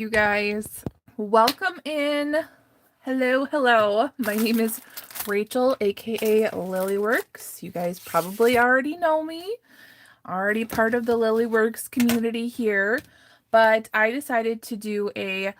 You guys, welcome in. Hello, hello. My name is Rachel, aka Lilyworks. You guys probably already know me, already part of the Lilyworks community here, but I decided to do a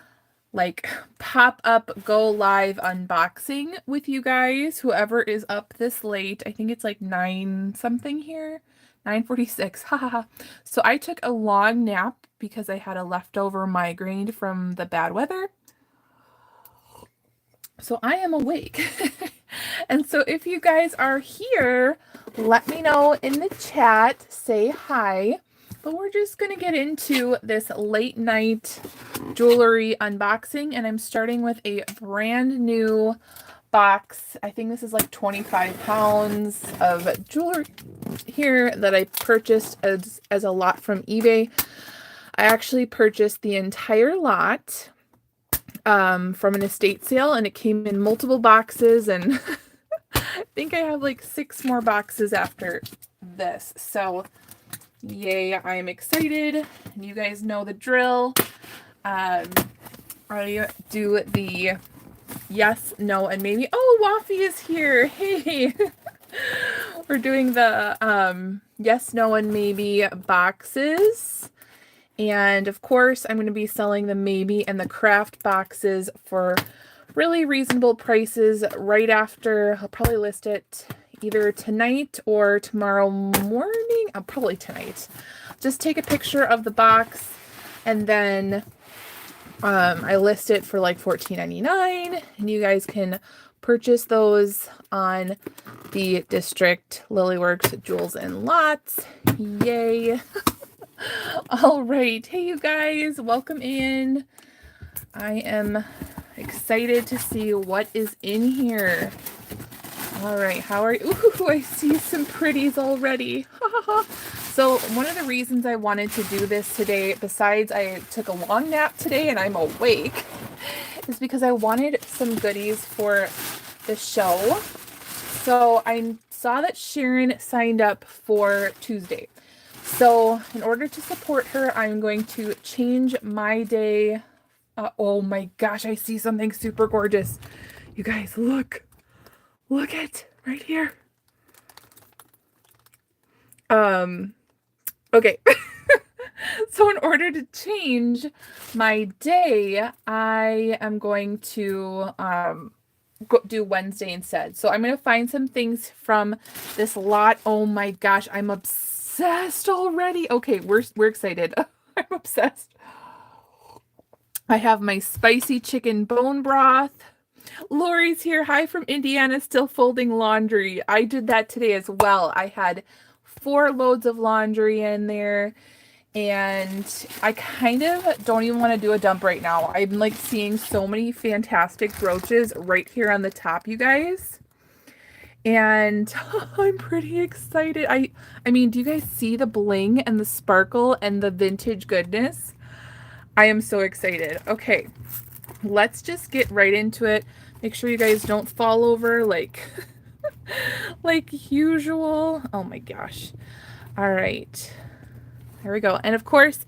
pop-up go live unboxing with you guys. Whoever is up this late, I think it's like 9 something here. 9:46. Haha. So I took a long nap because I had a leftover migraine from the bad weather. So I am awake. And so if you guys are here, let me know in the chat, say hi. But we're just going to get into this late night jewelry unboxing, and I'm starting with a brand new box. I think this is like 25 pounds of jewelry here that I purchased as a lot from eBay. I actually purchased the entire lot from an estate sale, and it came in multiple boxes, and I think I have like 6 more boxes after this. So yay, I'm excited. And you guys know the drill. I do the yes, no, and maybe. Oh, Waffy is here. Hey. We're doing the yes, no, and maybe boxes. And of course, I'm going to be selling the maybe and the craft boxes for really reasonable prices right after. I'll probably list it either tonight or tomorrow morning. Probably tonight. Just take a picture of the box, and then I list it for like $14.99, and you guys can purchase those on the District Lilyworks Jewels and Lots. Yay. All right. Hey, you guys, welcome in. I am excited to see what is in here. All right. How are you? Ooh, I see some pretties already. So one of the reasons I wanted to do this today, besides I took a long nap today and I'm awake, is because I wanted some goodies for the show. So I saw that Sharon signed up for Tuesday. So in order to support her, I'm going to change my day. Oh my gosh, I see something super gorgeous. You guys, look at right here. Okay. So in order to change my day, I am going to do Wednesday instead. So I'm going to find some things from this lot. Oh my gosh, I'm obsessed already. Okay, we're excited. I'm obsessed. I have my spicy chicken bone broth. Lori's here. Hi from Indiana, still folding laundry. I did that today as well. I had 4 loads of laundry in there, and I kind of don't even want to do a dump right now. I'm like seeing so many fantastic brooches right here on the top, you guys. And I'm pretty excited. I mean, do you guys see the bling and the sparkle and the vintage goodness? I am so excited. Okay, let's just get right into it. Make sure you guys don't fall over like like usual. Oh my gosh. All right. There we go. And of course,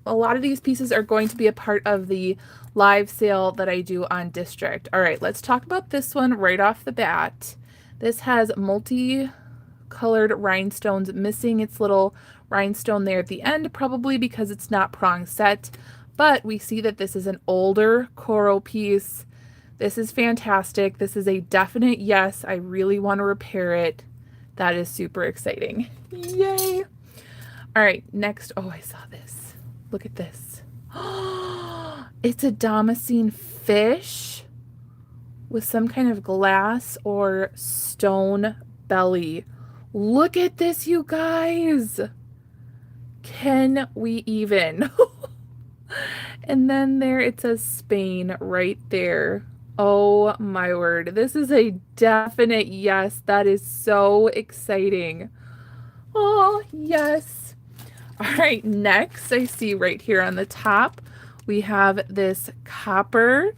a lot of these pieces are going to be a part of the live sale that I do on District. All right, let's talk about this one right off the bat. This has multi-colored rhinestones, missing its little rhinestone there at the end, probably because it's not prong set. But we see that this is an older coral piece. This is fantastic. This is a definite yes. I really want to repair it. That is super exciting. Yay! All right, next. Oh, I saw this. Look at this. It's a Damascene fish with some kind of glass or stone belly. Look at this, you guys. Can we even? And then there it says Spain right there. Oh my word. This is a definite yes. That is so exciting. Oh, yes. All right, next I see right here on the top, we have this copper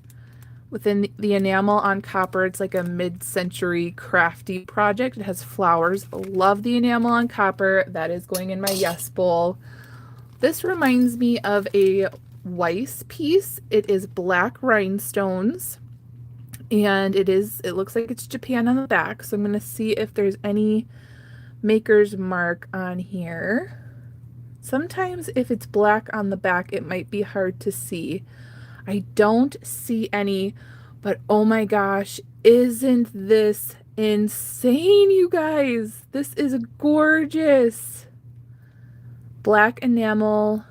within the enamel on copper. It's like a mid-century crafty project. It has flowers. Love the enamel on copper. That is going in my yes bowl. This reminds me of a Weiss piece. It is black rhinestones, and it looks like it's Japan on the back. So I'm going to see if there's any maker's mark on here. Sometimes if it's black on the back, it might be hard to see. I don't see any, but oh my gosh, isn't this insane, you guys? This is gorgeous. Black enamel,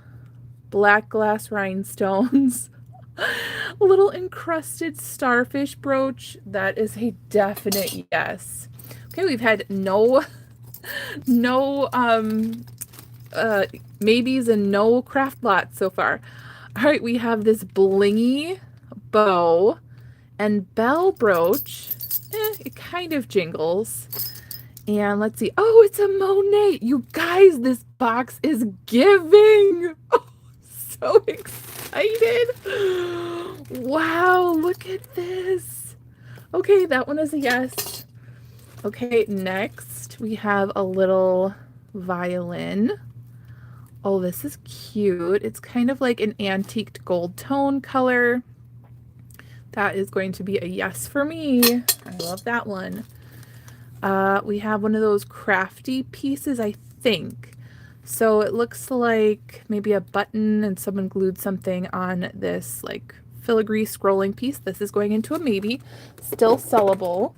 black glass rhinestones, a little encrusted starfish brooch. That is a definite yes. Okay, we've had no maybes and no craft lots so far. All right, we have this blingy bow and bell brooch. It kind of jingles. And let's see. Oh, it's a Monet. You guys, this box is giving. Oh, so excited. Wow, look at this. Okay, that one is a yes. Okay, next we have a little violin. Oh, this is cute. It's kind of like an antiqued gold tone color. That is going to be a yes for me. I love that one. We have one of those crafty pieces, I think. So it looks like maybe a button and someone glued something on this like filigree scrolling piece. This is going into a maybe. Still sellable.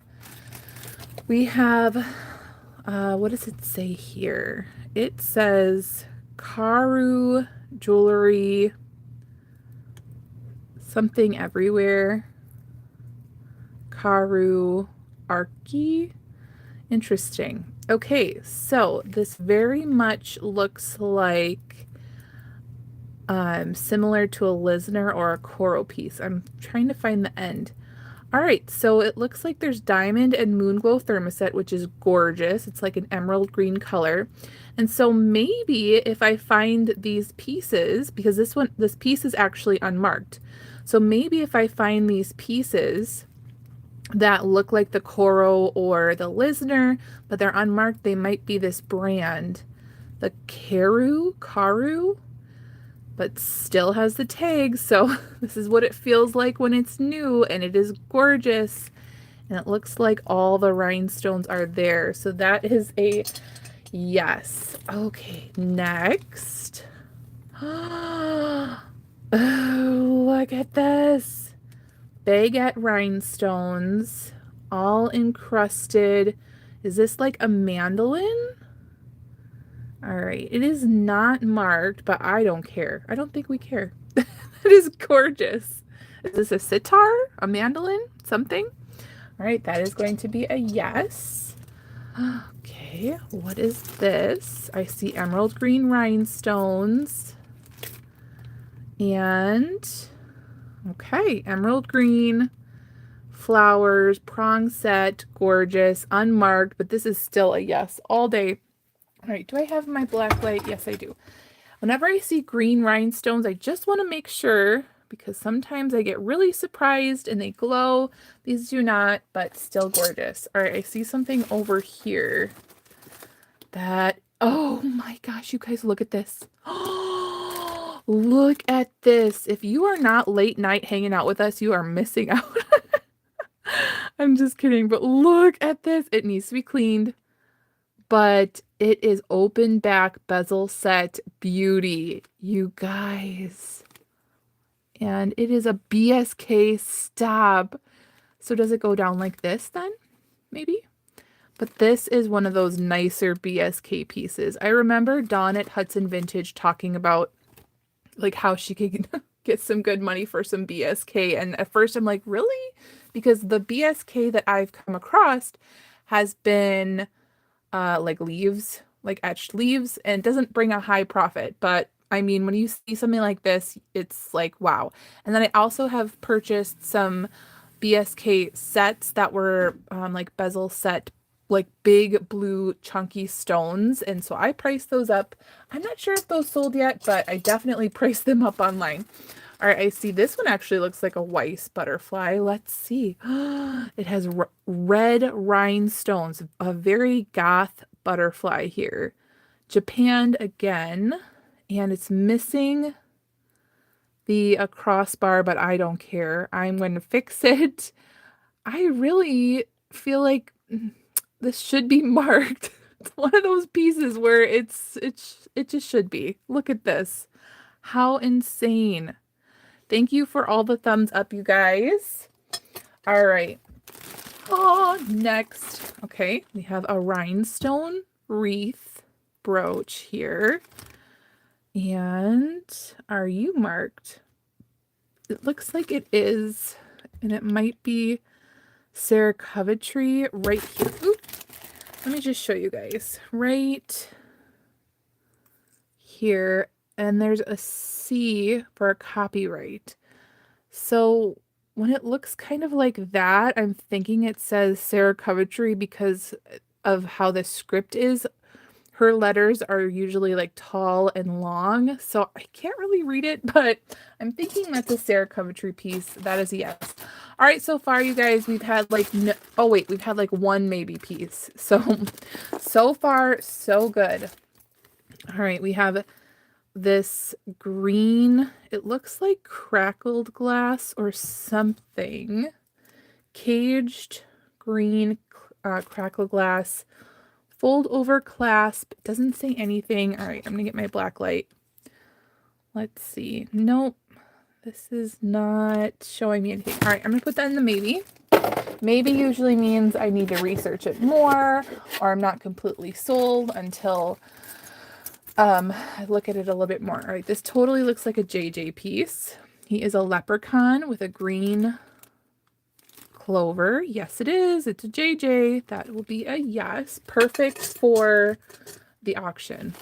We have, what does it say here? It says Karu jewelry, something everywhere. Karu Arki. Interesting. Okay, so this very much looks like similar to a Lisner or a Coro piece. I'm trying to find the end. All right, so it looks like there's diamond and moon glow thermoset, which is gorgeous. It's like an emerald green color. And so maybe if I find these pieces, because this piece is actually unmarked. So maybe if I find these pieces that look like the Coro or the Lisner, but they're unmarked, they might be this brand, the Karu, but still has the tag. So this is what it feels like when it's new, and it is gorgeous. And it looks like all the rhinestones are there. So that is a yes. Okay, next. Oh, look at this. Baguette rhinestones, all encrusted. Is this like a mandolin? All right, it is not marked, but I don't care. I don't think we care. It is gorgeous. Is this a sitar? A mandolin? Something? All right, that is going to be a yes. Okay, what is this? I see emerald green rhinestones. And, okay, emerald green, flowers, prong set, gorgeous, unmarked, but this is still a yes all day. All right, do I have my black light? Yes, I do. Whenever I see green rhinestones, I just want to make sure, because sometimes I get really surprised and they glow. These do not, but still gorgeous. All right, I see something over here that, oh my gosh, you guys, look at this. Look at this. If you are not late night hanging out with us, you are missing out. I'm just kidding, but look at this. It needs to be cleaned, but it is open back bezel set beauty, you guys. And it is a BSK stab. So does it go down like this then? Maybe? But this is one of those nicer BSK pieces. I remember Dawn at Hudson Vintage talking about like how she could get some good money for some BSK. And at first I'm like, really? Because the BSK that I've come across has been like leaves, like etched leaves, and it doesn't bring a high profit. But I mean, when you see something like this, it's like, wow. And then I also have purchased some BSK sets that were like bezel set, like big blue chunky stones. And so I priced those up. I'm not sure if those sold yet, but I definitely priced them up online. All right, I see this one actually looks like a Weiss butterfly. Let's see. It has red rhinestones, a very goth butterfly here. Japan again, and it's missing the crossbar, but I don't care. I'm going to fix it. I really feel like this should be marked. It's one of those pieces where it just should be. Look at this. How insane. Thank you for all the thumbs up, you guys. All right. Oh, next. Okay, we have a rhinestone wreath brooch here. And are you marked? It looks like it is, and it might be Sarah Coventry right here. Oop. Let me just show you guys. Right here, and there's a C for a copyright. So when it looks kind of like that, I'm thinking it says Sarah Coventry because of how the script is. Her letters are usually like tall and long, so I can't really read it, but I'm thinking that's a Sarah Coventry piece. That is a yes. All right, so far, you guys, we've had like, we've had like one maybe piece. So far, so good. All right, we have this green, it looks like crackled glass or something. Caged green crackled glass. Fold over clasp. It doesn't say anything. All right, I'm going to get my black light. Let's see. Nope. This is not showing me anything. All right, I'm going to put that in the maybe. Maybe usually means I need to research it more, or I'm not completely sold until I look at it a little bit more. All right, this totally looks like a JJ piece. He is a leprechaun with a green clover. Yes, it is. It's a JJ. That will be a yes. Perfect for the auction.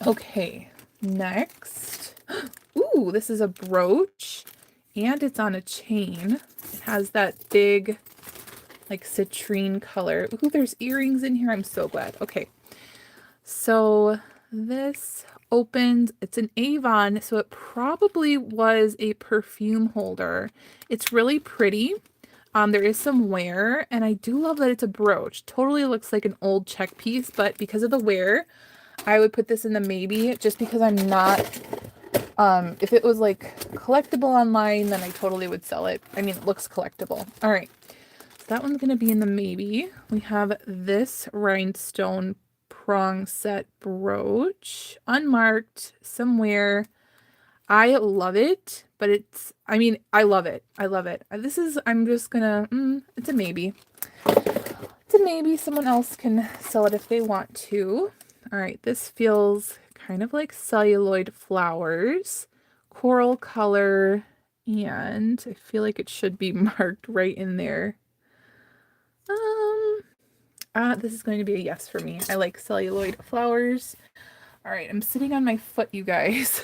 Okay, next. Ooh, this is a brooch, and it's on a chain. It has that big, like, citrine color. Ooh, there's earrings in here. I'm so glad. Okay, so this opens. It's an Avon, so it probably was a perfume holder. It's really pretty. There is some wear, and I do love that it's a brooch. Totally looks like an old check piece, but because of the wear, I would put this in the maybe, just because I'm not, if it was like collectible online, then I totally would sell it. I mean, it looks collectible. All right, so that one's going to be in the maybe. We have this rhinestone prong set brooch, unmarked, somewhere. I love it, but I love it. I love it. I'm just gonna, it's a maybe. It's a maybe. Someone else can sell it if they want to. All right, this feels kind of like celluloid flowers, coral color, and I feel like it should be marked right in there. This is going to be a yes for me. I like celluloid flowers. All right, I'm sitting on my foot, you guys.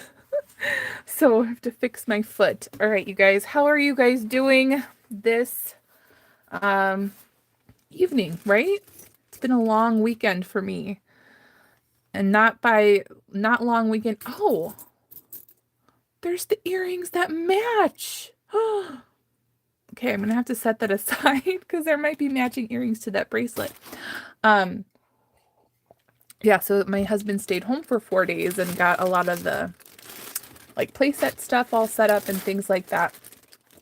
So I have to fix my foot. All right, you guys, how are you guys doing this evening, right? It's been a long weekend for me. And not long weekend. Oh, there's the earrings that match. Okay, I'm going to have to set that aside because there might be matching earrings to that bracelet. Yeah, so my husband stayed home for 4 days and got a lot of the like playset stuff all set up and things like that.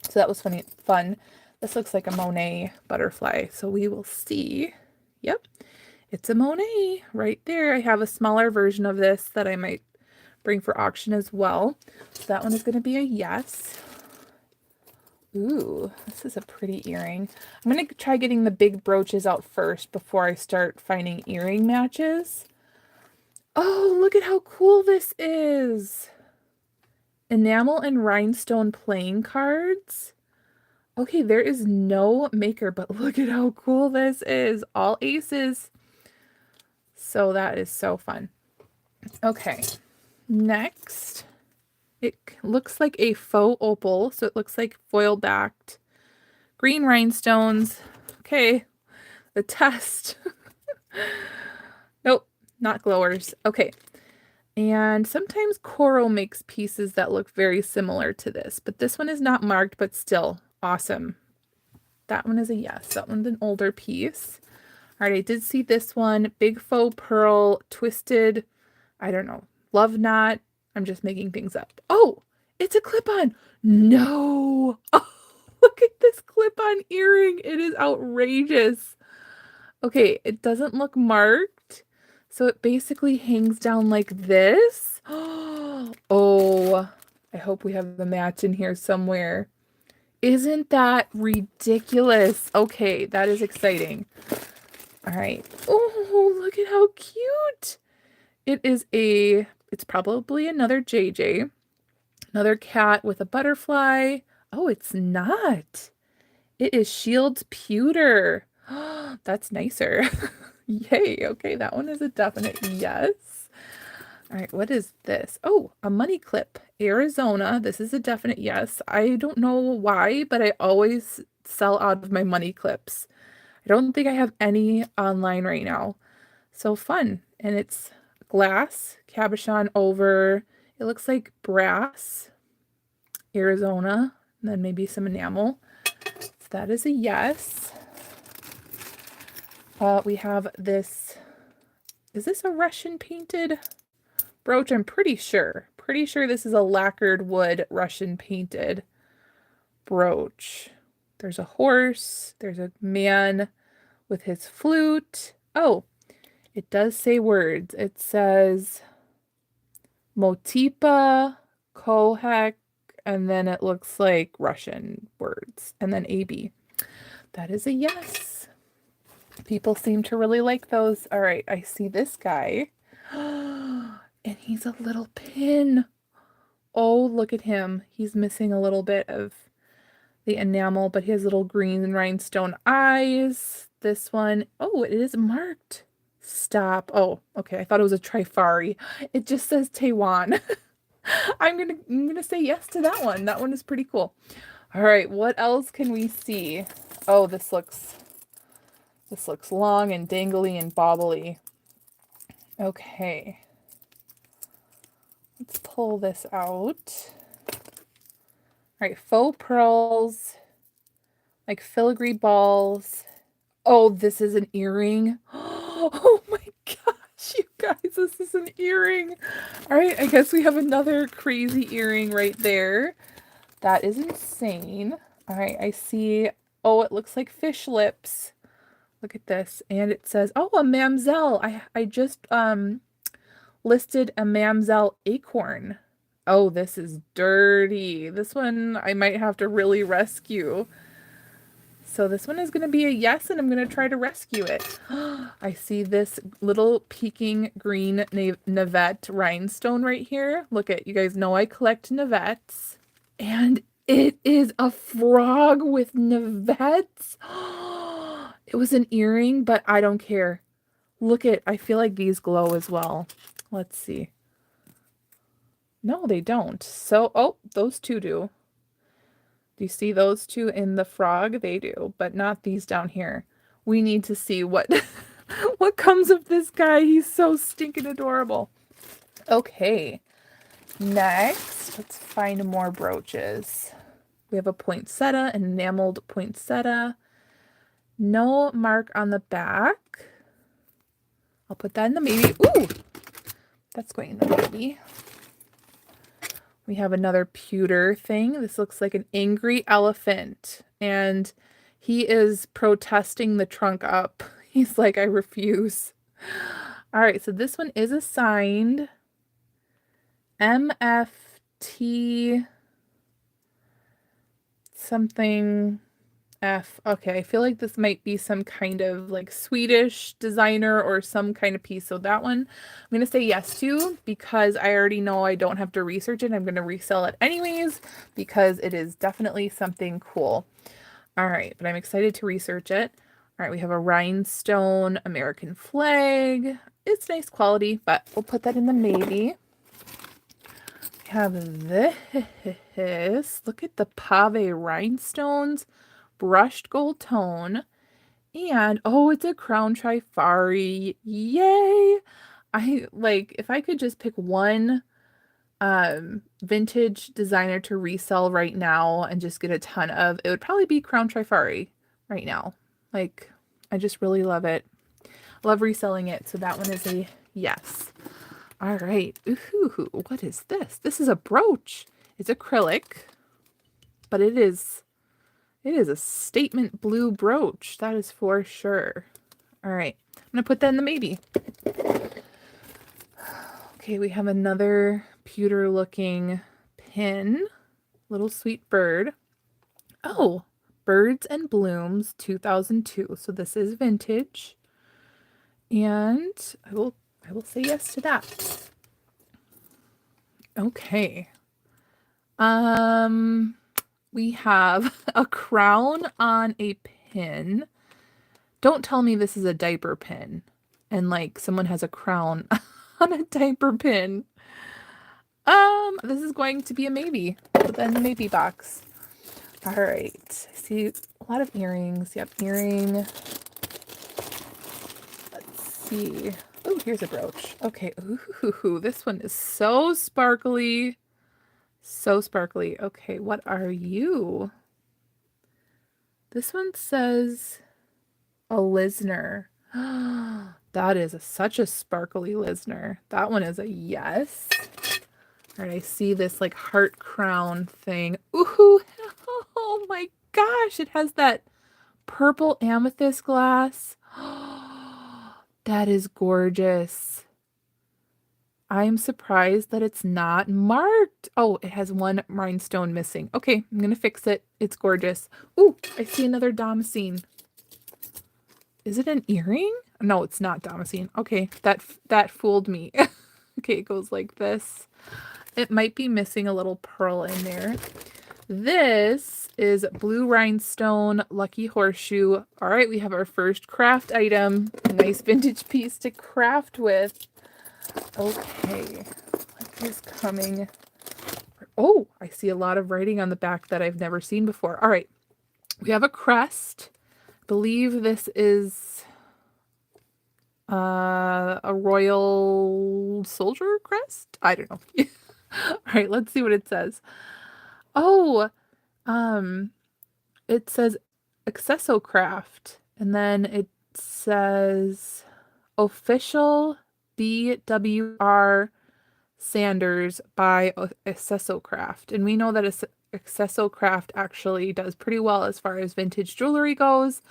So that was fun. This looks like a Monet butterfly. So we will see. Yep, it's a Monet right there. I have a smaller version of this that I might bring for auction as well. So that one is going to be a yes. Ooh, this is a pretty earring. I'm going to try getting the big brooches out first before I start finding earring matches. Oh, look at how cool this is. Enamel and rhinestone playing cards. Okay, there is no maker, but look at how cool this is. All aces. So that is so fun. Okay, next. It looks like a faux opal, so it looks like foil backed. Green rhinestones. Okay, the test. Nope, not glowers. Okay. And sometimes coral makes pieces that look very similar to this, but this one is not marked, but still awesome. That one is a yes. That one's an older piece. All right, I did see this one. Big faux pearl, twisted, I don't know, love knot. I'm just making things up. Oh, It's a clip-on. No. Oh, look at this clip-on earring. It is outrageous. Okay, it doesn't look marked. So it basically hangs down like this. Oh, I hope we have the match in here somewhere. Isn't that ridiculous? Okay, that is exciting. All right. Oh, look at how cute. It's probably another JJ. Another cat with a butterfly. Oh, it's not. It is Shield's pewter. That's nicer. Yay. Okay, that one is a definite yes. All right, what is this? Oh, a money clip. Arizona. This is a definite yes. I don't know why, but I always sell out of my money clips. I don't think I have any online right now. So fun. And it's glass, cabochon over. It looks like brass, Arizona, and then maybe some enamel. So that is a yes. We have this. Is this a Russian painted brooch? I'm pretty sure. Pretty sure this is a lacquered wood Russian painted brooch. There's a horse. There's a man with his flute. Oh, it does say words. It says Motipa, Kohek, and then it looks like Russian words, and then AB. That is a yes. People seem to really like those. All right, I see this guy. And he's a little pin. Oh, look at him. He's missing a little bit of the enamel, but he has little green rhinestone eyes. This one, oh, it is marked. Stop. Oh, okay. I thought it was a Trifari. It just says Taiwan. I'm gonna say yes to that one. That one is pretty cool. All right, what else can we see? Oh, this looks long and dangly and bobbly. Okay. Let's pull this out. All right, faux pearls, like filigree balls. Oh, this is an earring. Oh my gosh, you guys, this is an earring. All right, I guess we have another crazy earring right there. That is insane. All right, I see. Oh, it looks like fish lips. Look at this. And it says, oh, a mamselle. I just listed a mamselle acorn. Oh, this is dirty. This one I might have to really rescue. So this one is going to be a yes, and I'm going to try to rescue it. I see this little peeking green navette rhinestone right here. Look at, you guys know I collect navettes. And it is a frog with navettes. It was an earring, but I don't care. Look at, I feel like these glow as well. Let's see. No, they don't. So, oh, those two do. Do you see those two in the frog? They do, but not these down here. We need to see what what comes of this guy. He's so stinking adorable. Okay, next, let's find more brooches. We have a poinsettia, an enameled poinsettia. No mark on the back. I'll put that in the maybe. Ooh, that's going in the maybe. We have another pewter thing. This looks like an angry elephant, and he is protesting the trunk up. He's like, I refuse. All right, so this one is assigned MFT something F. Okay, I feel like this might be some kind of like Swedish designer or some kind of piece. So that one I'm going to say yes to, because I already know I don't have to research it. I'm going to resell it anyways because it is definitely something cool. All right, but I'm excited to research it. All right, we have a rhinestone American flag. It's nice quality, but we'll put that in the maybe. We have this. Look at the pave rhinestones. Brushed gold tone, and oh, it's a crown trifari. Yay! I like, if I could just pick one vintage designer to resell right now and just get a ton of, it would probably be crown trifari right now. Like, I just really love it. Love reselling it, so that one is a yes. All right. Ooh, what is this? This is a brooch. It's acrylic, but it is a statement blue brooch. That is for sure. All right. I'm going to put that in the maybe. Okay, we have another pewter looking pin. Little sweet bird. Oh, Birds and Blooms 2002. So this is vintage. And I will say yes to that. Okay. We have a crown on a pin. Don't tell me this is a diaper pin and like someone has a crown on a diaper pin. This is going to be a maybe. Put that in the maybe box. All right. I see a lot of earrings. Yep, earring. Let's see. Oh, here's a brooch. Okay. Ooh, this one is so sparkly. So sparkly. Okay, what are you? This one says a Lisner. That is such a sparkly Lisner. That one is a yes. All right, I see this like heart crown thing. Ooh, oh my gosh, it has that purple amethyst glass. That is gorgeous. I'm surprised that it's not marked. Oh, it has one rhinestone missing. Okay, I'm gonna fix it. It's gorgeous. Ooh, I see another damascene. Is it an earring? No, it's not damascene. Okay, that fooled me. Okay, it goes like this. It might be missing a little pearl in there. This is blue rhinestone lucky horseshoe. All right, we have our first craft item. Nice vintage piece to craft with. Okay, what is coming? Oh, I see a lot of writing on the back that I've never seen before. All right, we have a crest. I believe this is a royal soldier crest. I don't know. All right, let's see what it says. Oh, it says Accessocraft, and then it says official BWR Sanders by Accessocraft. And we know that Accessocraft actually does pretty well as far as vintage jewelry goes.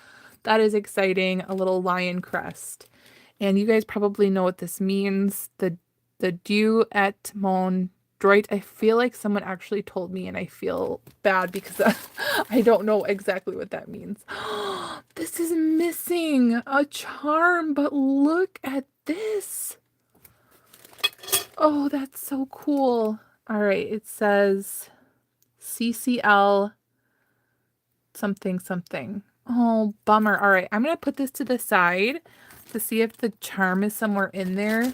That is exciting. A little lion crest. And you guys probably know what this means. The Dieu et mon droit. I feel like someone actually told me and I feel bad because I don't know exactly what that means. This is missing a charm, but look at this. Oh, that's so cool. All right, it says CCL something something. Oh, bummer. All right, I'm going to put this to the side to see if the charm is somewhere in there,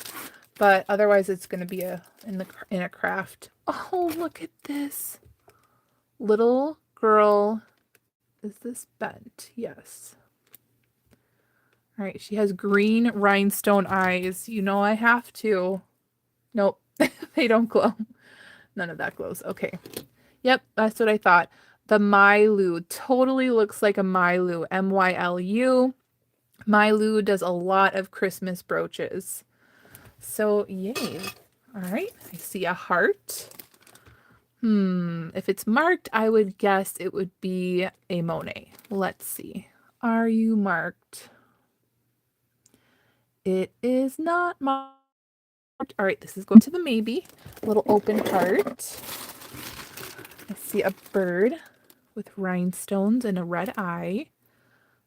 but otherwise it's going to be in a craft. Oh, look at this. Little girl. Is this bent? Yes. All right, she has green rhinestone eyes. You know I have to. Nope, they don't glow. None of that glows. Okay. Yep, that's what I thought. The Mylu totally looks like a Mylu. MYLU. Mylu does a lot of Christmas brooches. So, yay. All right, I see a heart. If it's marked, I would guess it would be a Monet. Let's see. Are you marked? It is not marked. All right, this is going to the maybe. A little open heart. I see a bird with rhinestones and a red eye.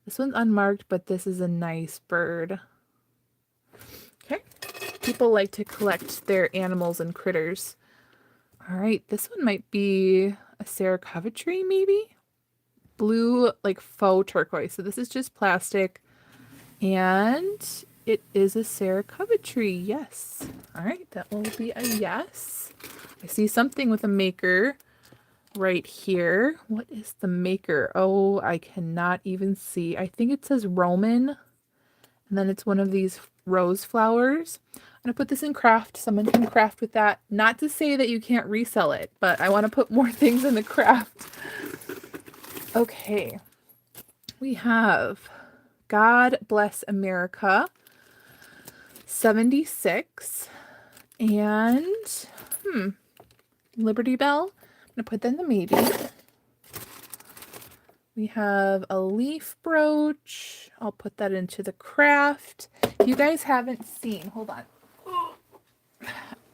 This one's unmarked, but this is a nice bird. Okay. People like to collect their animals and critters. All right, this one might be a Sarah Coventry, maybe? Blue, like faux turquoise. So this is just plastic. And it is a Sarah Coventry, yes. All right, that will be a yes. I see something with a maker right here. What is the maker? Oh, I cannot even see. I think it says Roman, and then it's one of these rose flowers. I'm going to put this in craft. Someone can craft with that. Not to say that you can't resell it, but I want to put more things in the craft. Okay. We have God Bless America 76 and Liberty Bell. I'm going to put that in the maybe. We have a leaf brooch. I'll put that into the craft. If you guys haven't seen, hold on.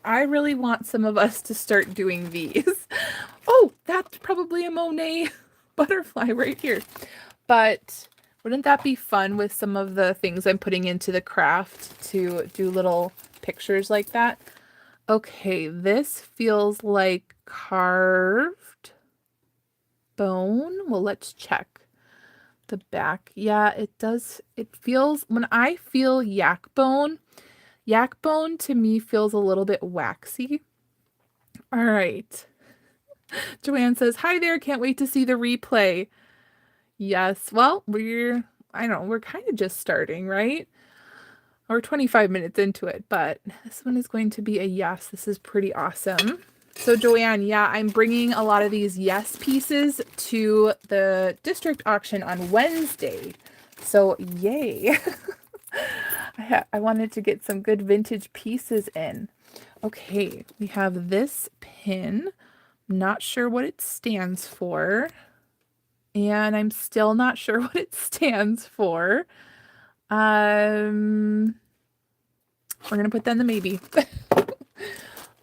I really want some of us to start doing these. Oh, that's probably a Monet butterfly right here. But wouldn't that be fun with some of the things I'm putting into the craft to do little pictures like that? Okay, this feels like carved bone. Well, let's check the back. Yeah, it does. It feels, when I feel yak bone to me feels a little bit waxy. All right. Joanne says, "Hi there, can't wait to see the replay." Yes, well, I don't know, we're kind of just starting, right? We're 25 minutes into it, but this one is going to be a yes. This is pretty awesome. So Joanne, yeah, I'm bringing a lot of these yes pieces to the district auction on Wednesday. So yay. I wanted to get some good vintage pieces in. Okay, we have this pin. Not sure what it stands for. And I'm still not sure what it stands for. We're gonna put that in the maybe.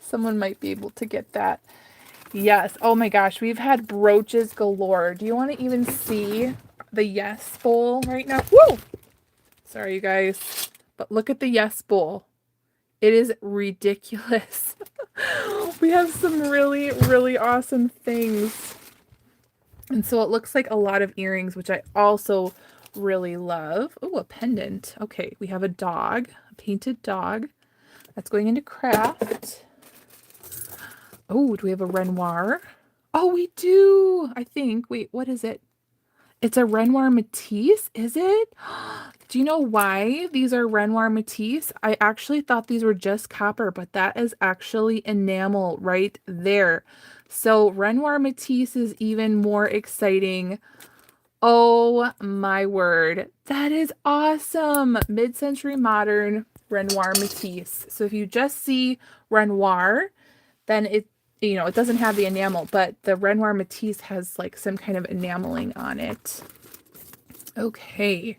Someone might be able to get that. Yes. Oh my gosh, we've had brooches galore. Do you want to even see the yes bowl right now? Woo! Sorry, you guys. But look at the yes bowl. It is ridiculous. We have some really, really awesome things. And so it looks like a lot of earrings, which I also really love. Oh, a pendant. Okay, we have a dog, a painted dog. That's going into craft. Oh, do we have a Renoir? Oh, we do, I think. Wait, what is it? It's a Renoir Matisse, is it? Do you know why these are Renoir Matisse? I actually thought these were just copper, but that is actually enamel right there. So Renoir Matisse is even more exciting. Oh my word. That is awesome. Mid-century modern Renoir Matisse. So if you just see Renoir, then it doesn't have the enamel, but the Renoir Matisse has like some kind of enameling on it. Okay.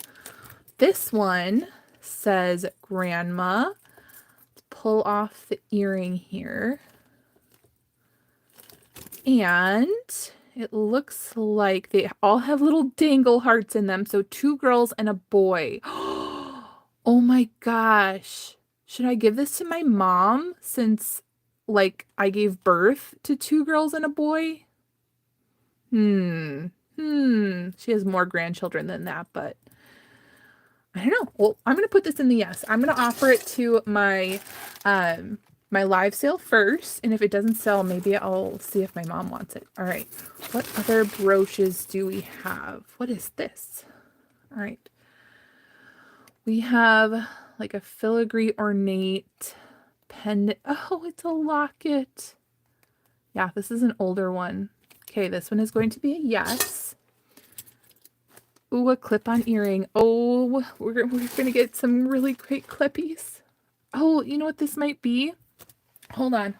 This one says grandma. Let's pull off the earring here. And it looks like they all have little dangle hearts in them. So 2 girls and a boy. Oh my gosh. Should I give this to my mom since like I gave birth to 2 girls and a boy? She has more grandchildren than that, but I don't know. Well, I'm going to put this in the yes. I'm going to offer it to my my live sale first, and if it doesn't sell, maybe I'll see if my mom wants it. All right. What other brooches do we have? What is this? All right. We have like a filigree ornate pendant. Oh, it's a locket. Yeah, this is an older one. Okay, this one is going to be a yes. Ooh, a clip-on earring. Oh, we're going to get some really great clippies. Oh, you know what this might be? Hold on.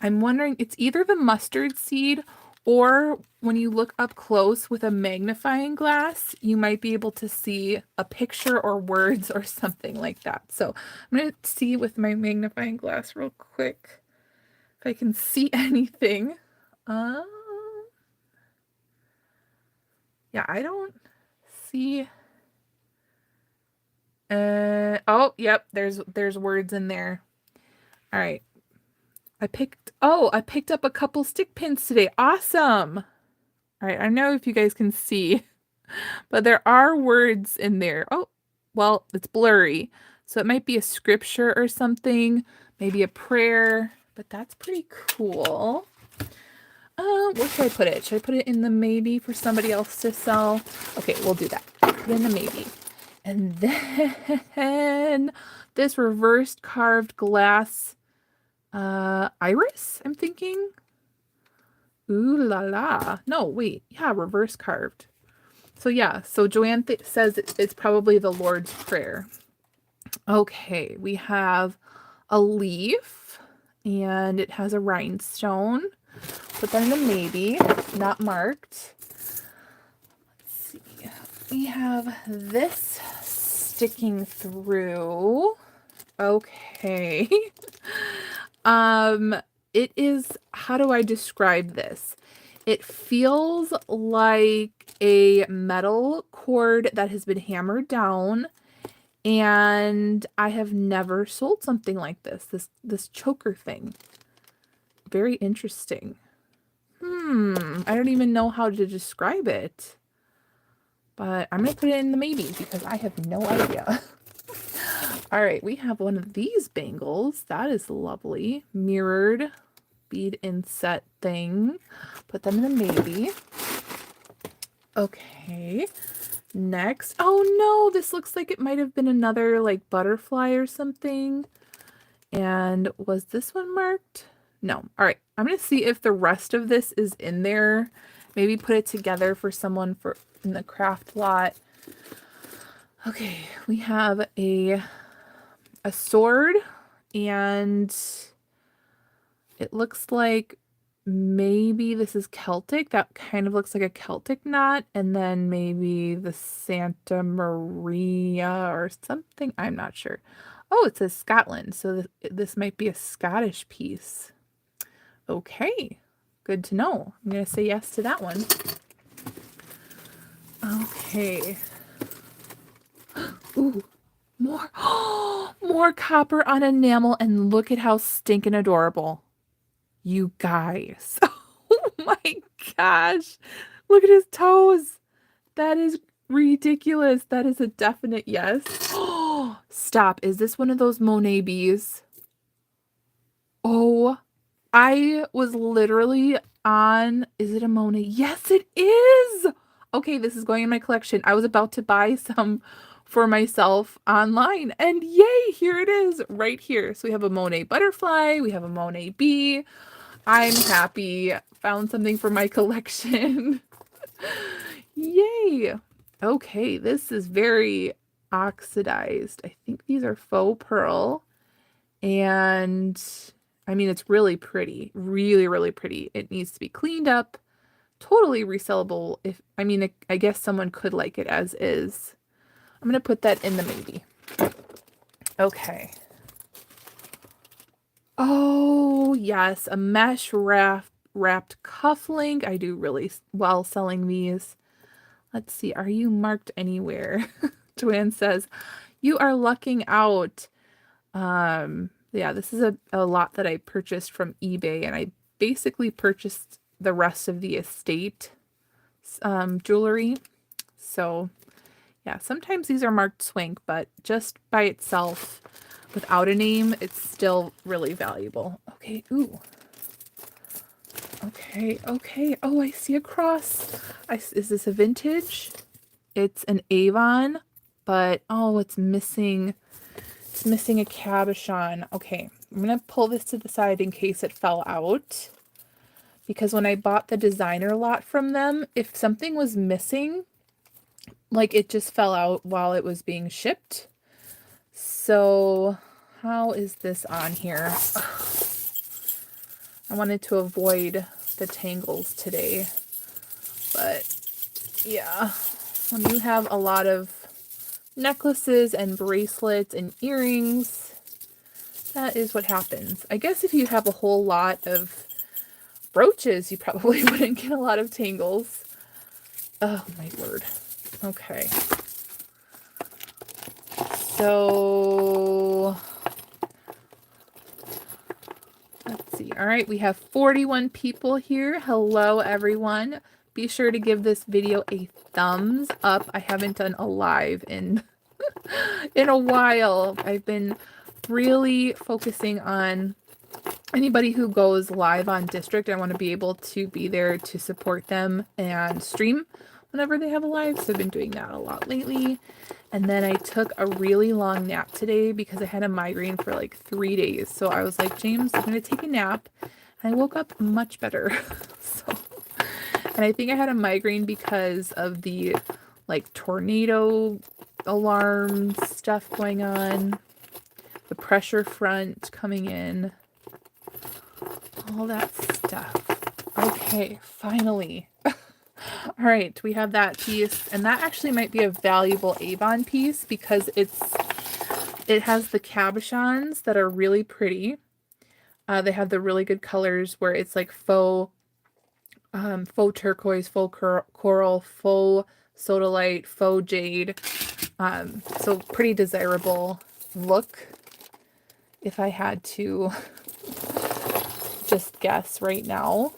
I'm wondering, it's either the mustard seed or when you look up close with a magnifying glass, you might be able to see a picture or words or something like that. So I'm going to see with my magnifying glass real quick if I can see anything. Yeah, I don't see. Oh, yep, there's words in there. All right. I picked up a couple stick pins today. Awesome. All right, I don't know if you guys can see, but there are words in there. Oh, well, it's blurry. So it might be a scripture or something, maybe a prayer, but that's pretty cool. Where should I put it? Should I put it in the maybe for somebody else to sell? Okay, we'll do that. Put it in the maybe. And then this reversed carved glass iris, I'm thinking. Ooh la la. No, wait. Yeah, reverse carved. So yeah, so Joanne says it's probably the Lord's Prayer. Okay, we have a leaf and it has a rhinestone. put that in a maybe, not marked. Let's see. We have this sticking through. Okay. It is, how do I describe this? It feels like a metal cord that has been hammered down, and I have never sold something like this choker thing. Very interesting. I don't even know how to describe it. But I'm going to put it in the maybe because I have no idea. All right, we have one of these bangles. That is lovely. Mirrored bead inset thing. Put them in the maybe. Okay. Next. Oh no, this looks like it might have been another like butterfly or something. And was this one marked? No. All right. I'm going to see if the rest of this is in there. Maybe put it together for someone for in the craft lot. Okay, we have a sword, and it looks like maybe this is Celtic. That kind of looks like a Celtic knot, and then maybe the Santa Maria or something. I'm not sure. Oh, it says Scotland, so this might be a Scottish piece. Okay, good to know. I'm going to say yes to that one. Okay. Ooh, more. More copper on enamel, and look at how stinking adorable. You guys. Oh my gosh. Look at his toes. That is ridiculous. That is a definite yes. Stop. Is this one of those Monet bees? Oh, I was literally on, is it a Monet? Yes, it is. Okay, this is going in my collection. I was about to buy some for myself online, and yay, here it is right here. So we have a Monet butterfly, we have a Monet bee. I'm happy. Found something for my collection. Yay. Okay, this is very oxidized. I think these are faux pearl, and I mean, it's really pretty, really, really pretty. It needs to be cleaned up, totally resellable. I mean, I guess someone could like it as is. I'm going to put that in the maybe. Okay. Oh, yes, a mesh wrapped cufflink. I do really well selling these. Let's see, are you marked anywhere? Joanne says, you are lucking out. Yeah, this is a lot that I purchased from eBay, and I basically purchased the rest of the estate jewelry. So yeah, sometimes these are marked swank, but just by itself, without a name, it's still really valuable. Okay, ooh. Okay, okay. Oh, I see a cross. Is this a vintage? It's an Avon, but oh, it's missing a cabochon. Okay, I'm gonna pull this to the side in case it fell out. Because when I bought the designer lot from them, if something was missing, like it just fell out while it was being shipped. So how is this on here? I wanted to avoid the tangles today, but yeah, when you have a lot of necklaces and bracelets and earrings, that is what happens. I guess if you have a whole lot of brooches, you probably wouldn't get a lot of tangles. Oh my word. Okay. So let's see. All right, we have 41 people here. Hello, everyone. Be sure to give this video a thumbs up. I haven't done a live in a while. I've been really focusing on anybody who goes live on District. I want to be able to be there to support them and stream whenever they have a live. So I've been doing that a lot lately. And then I took a really long nap today because I had a migraine for like 3 days. So I was like, James, I'm going to take a nap. And I woke up much better. And I think I had a migraine because of the like tornado alarm stuff going on. The pressure front coming in. All that stuff. Okay, finally. All right, we have that piece, and that actually might be a valuable Avon piece because it has the cabochons that are really pretty. They have the really good colors where it's like faux turquoise, faux coral, faux sodalite, faux jade. So pretty desirable look if I had to just guess right now.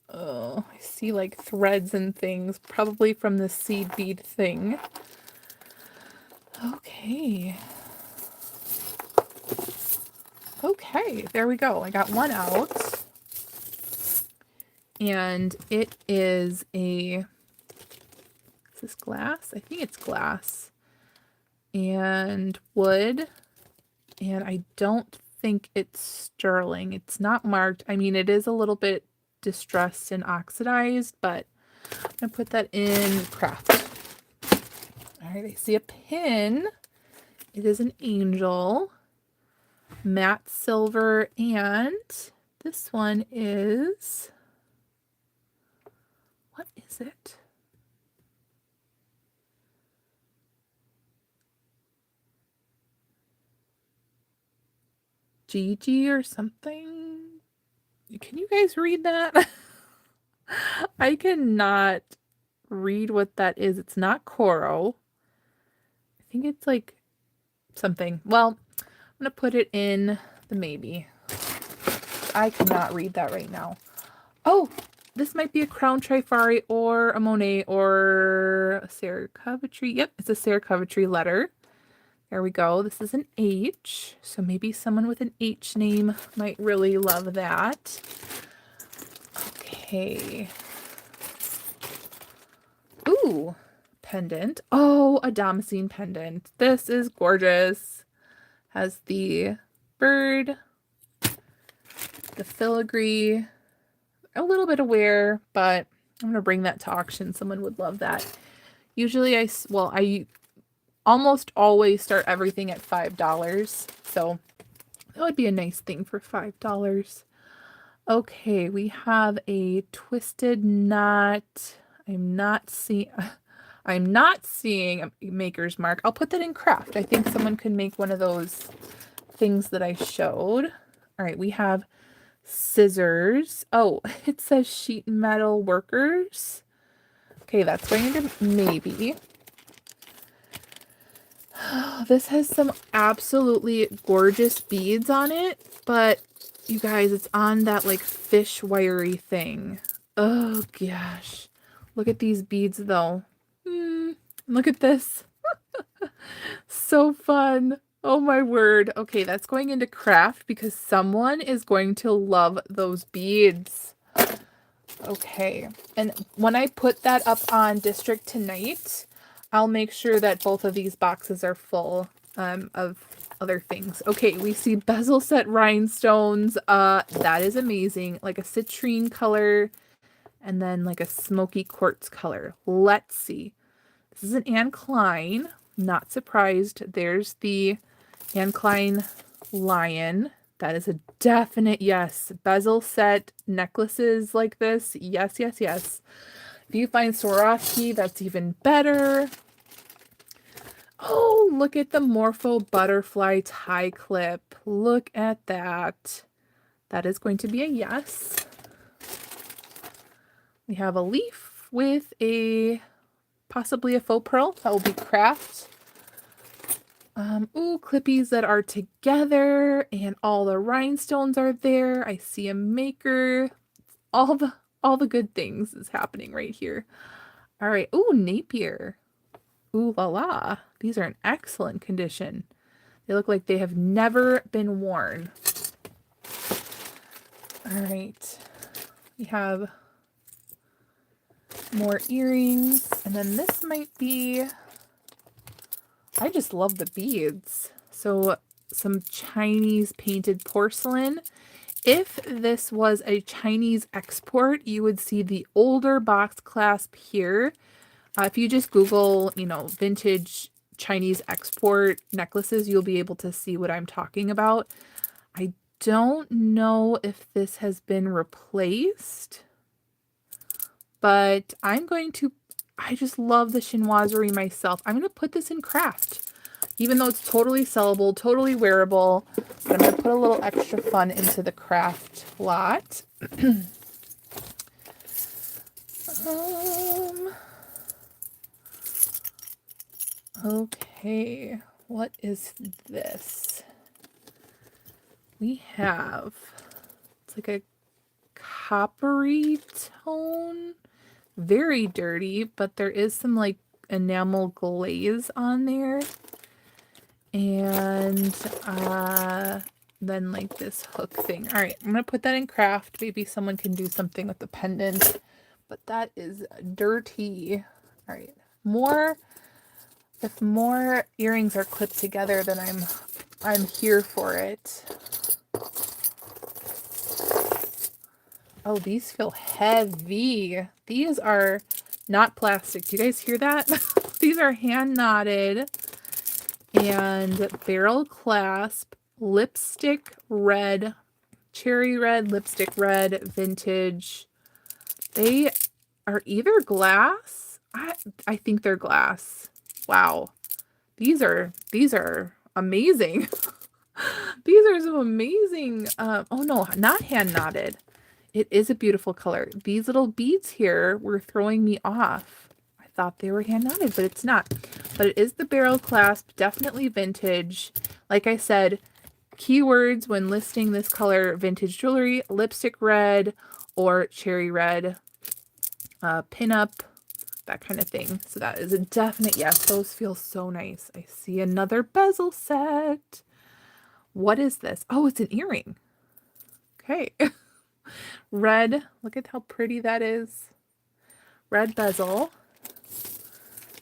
Oh, I see like threads and things, probably from the seed bead thing. Okay. Okay, there we go. I got one out. And it is is this glass? I think it's glass. And wood. And I don't think it's sterling. It's not marked. I mean, it is a little bit distressed and oxidized, but I'm going to put that in craft. All right, I see a pin. It is an angel. Matte silver, and this one is, what is it? Gigi or something? Can you guys read that? I cannot read what that is. It's not coral. I think it's like something. Well, I'm going to put it in the maybe. I cannot read that right now. Oh, this might be a Crown Trifari or a Monet or a Sarah Coventry. Yep, it's a Sarah Coventry letter. There we go. This is an H, so maybe someone with an H name might really love that. Okay. Ooh, pendant. Oh, a Damascene pendant. This is gorgeous. Has the bird, the filigree, a little bit of wear, but I'm going to bring that to auction. Someone would love that. Usually I almost always start everything at $5. So that would be a nice thing for $5. Okay, we have a twisted knot. I'm not seeing a maker's mark. I'll put that in craft. I think someone could make one of those things that I showed. All right, we have scissors. Oh, it says sheet metal workers. Okay, that's going into maybe. This has some absolutely gorgeous beads on it, but you guys, it's on that like fish wiry thing. Oh gosh. Look at these beads though. Look at this. So fun. Oh my word. Okay, that's going into craft because someone is going to love those beads. Okay, and when I put that up on District tonight, I'll make sure that both of these boxes are full of other things. Okay, we see bezel set rhinestones. That is amazing. Like a citrine color and then like a smoky quartz color. Let's see. This is an Anne Klein. Not surprised. There's the Anne Klein lion. That is a definite yes. Bezel set necklaces like this. Yes, yes, yes. If you find Swarovski, that's even better. Oh, look at the Morpho butterfly tie clip. Look at that. That is going to be a yes. We have a leaf with possibly a faux pearl. That will be craft. Ooh, clippies that are together and all the rhinestones are there. I see a maker. All the good things is happening right here. All right. Ooh, Napier. Ooh la la. These are in excellent condition. They look like they have never been worn. All right. We have more earrings. And then this might be, I just love the beads. So some Chinese painted porcelain. If this was a Chinese export, you would see the older box clasp here. If you just Google, vintage Chinese export necklaces, you'll be able to see what I'm talking about. I don't know if this has been replaced, but I just love the chinoiserie myself. I'm going to put this in craft, even though it's totally sellable, totally wearable, but I'm going to put a little extra fun into the craft lot. Okay, what is this? We have, it's like a coppery tone, very dirty, but there is some like enamel glaze on there. And then like this hook thing. All right, I'm gonna put that in craft. Maybe someone can do something with the pendant, but that is dirty. All right, if more earrings are clipped together, then I'm here for it. Oh, these feel heavy. These are not plastic. Do you guys hear that? These are hand knotted and barrel clasp, lipstick red, cherry red, lipstick red, vintage. They are either glass. I think they're glass. Wow. These are amazing. These are some amazing, oh no, not hand knotted. It is a beautiful color. These little beads here were throwing me off. I thought they were hand knotted, but it's not. But it is the barrel clasp, definitely vintage. Like I said, keywords when listing this color: vintage jewelry, lipstick red, or cherry red, pinup, that kind of thing. So that is a definite yes. Those feel so nice. I see another bezel set. What is this? Oh, it's an earring. Okay. Red. Look at how pretty that is. Red bezel.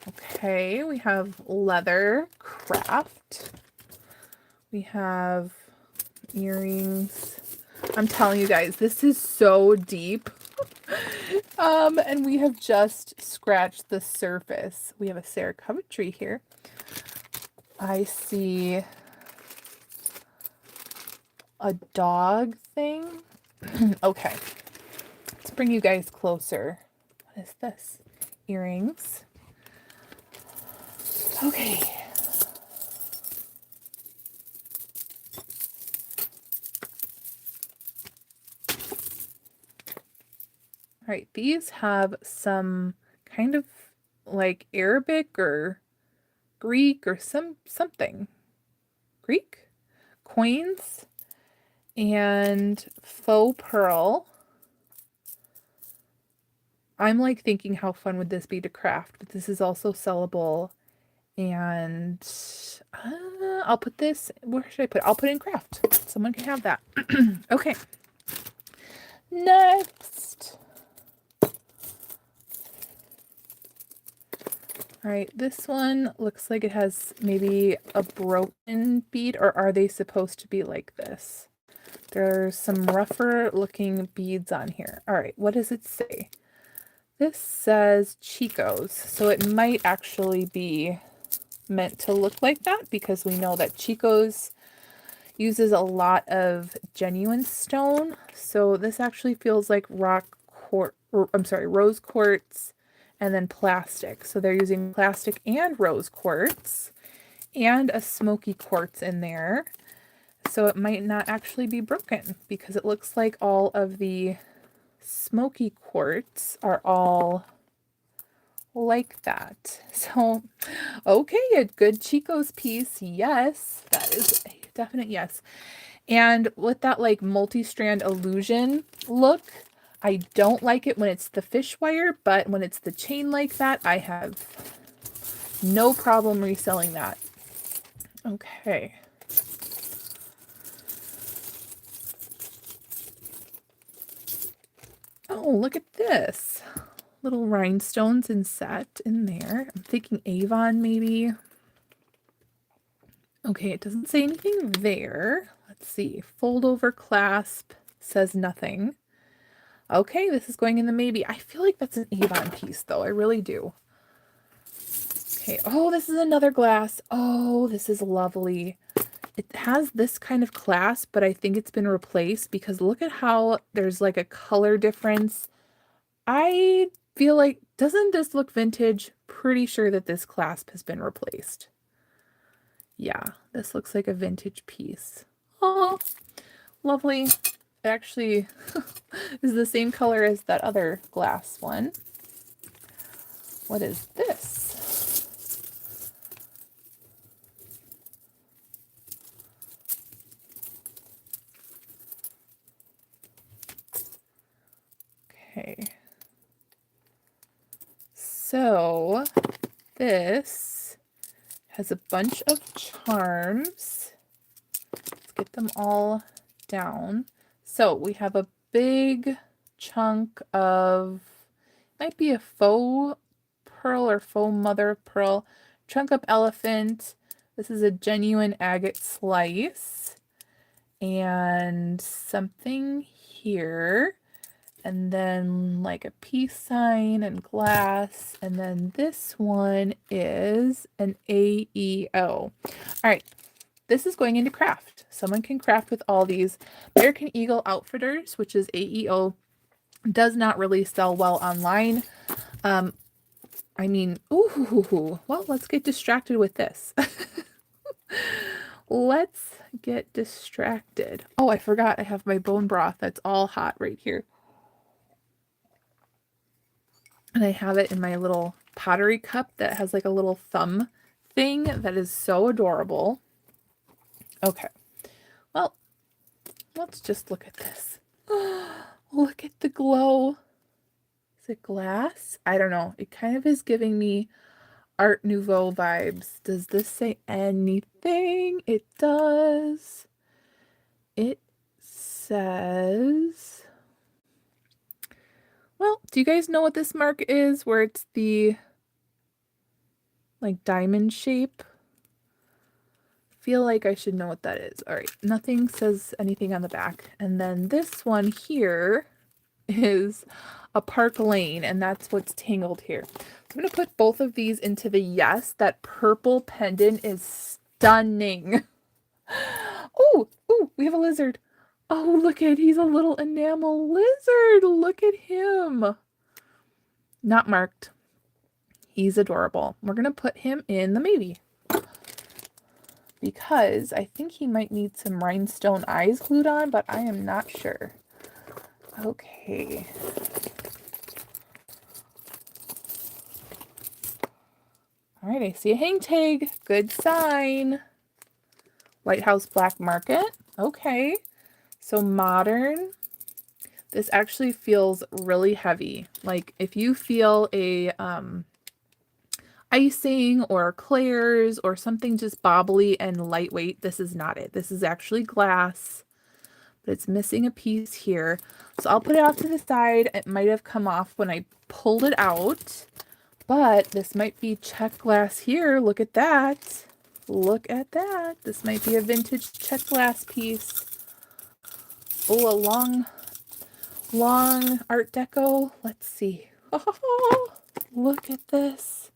Okay, we have leather craft. We have earrings. I'm telling you guys, this is so deep. And we have just scratched the surface. We have a Sarah Coventry here. I see a dog thing. Okay, let's bring you guys closer. What is this? Earrings. Okay. All right, these have some kind of like Arabic or Greek or something. Greek coins and faux pearl. I'm like thinking how fun would this be to craft, but this is also sellable. And I'll put this, where should I put it? I'll put it in craft. Someone can have that. Okay. Next. All right, this one looks like it has maybe a broken bead, or are they supposed to be like this? There's some rougher looking beads on here. All right, what does it say? This says Chico's, so it might actually be meant to look like that because we know that Chico's uses a lot of genuine stone. So this actually feels like rose quartz and then plastic. So they're using plastic and rose quartz and a smoky quartz in there. So it might not actually be broken because it looks like all of the smoky quartz are all like that. So, okay, a good Chico's piece. Yes, that is a definite yes. And with that like multi-strand illusion look, I don't like it when it's the fish wire, but when it's the chain like that, I have no problem reselling that. Okay. Oh, look at this. Little rhinestones inset in there. I'm thinking Avon maybe. Okay, it doesn't say anything there. Let's see. Fold over clasp says nothing. Okay, this is going in the maybe. I feel like that's an Avon piece though. I really do. Okay. Oh, this is another glass. Oh, this is lovely. It has this kind of clasp, but I think it's been replaced because look at how there's like a color difference. I feel like, doesn't this look vintage? Pretty sure that this clasp has been replaced. Yeah, this looks like a vintage piece. Oh, lovely. It actually is the same color as that other glass one. What is this? Okay. So this has a bunch of charms. Let's get them all down. So we have a big chunk of, might be a faux pearl or faux mother of pearl, chunk of elephant. This is a genuine agate slice and something here. And then like a peace sign and glass. And then this one is an AEO. All right, this is going into craft. Someone can craft with all these. American Eagle Outfitters, which is AEO, does not really sell well online. I mean, ooh, well, let's get distracted with this. Let's get distracted. Oh, I forgot I have my bone broth that's all hot right here. And I have it in my little pottery cup that has like a little thumb thing that is so adorable. Okay, well, let's just look at this. Look at the glow. Is it glass? I don't know. It kind of is giving me Art Nouveau vibes. Does this say anything? It does. It says... Well, do you guys know what this mark is? Where it's the like diamond shape? Feel like I should know what that is. All right, nothing says anything on the back. And then this one here is a Park Lane, and that's what's tangled here. So I'm going to put both of these into the yes. That purple pendant is stunning. Oh, we have a lizard. Oh, look at, he's a little enamel lizard. Look at him. Not marked. He's adorable. We're going to put him in the maybe, because I think he might need some rhinestone eyes glued on, but I am not sure. Okay. All right, I see a hang tag. Good sign. White House Black Market. Okay. So modern. This actually feels really heavy. Like if you feel a icing or clairs or something just bobbly and lightweight, this is not it. This is actually glass, but it's missing a piece here. So I'll put it off to the side. It might have come off when I pulled it out, but this might be check glass here. Look at that. Look at that. This might be a vintage check glass piece. Oh, a long Art Deco. Let's see. Oh, look at this.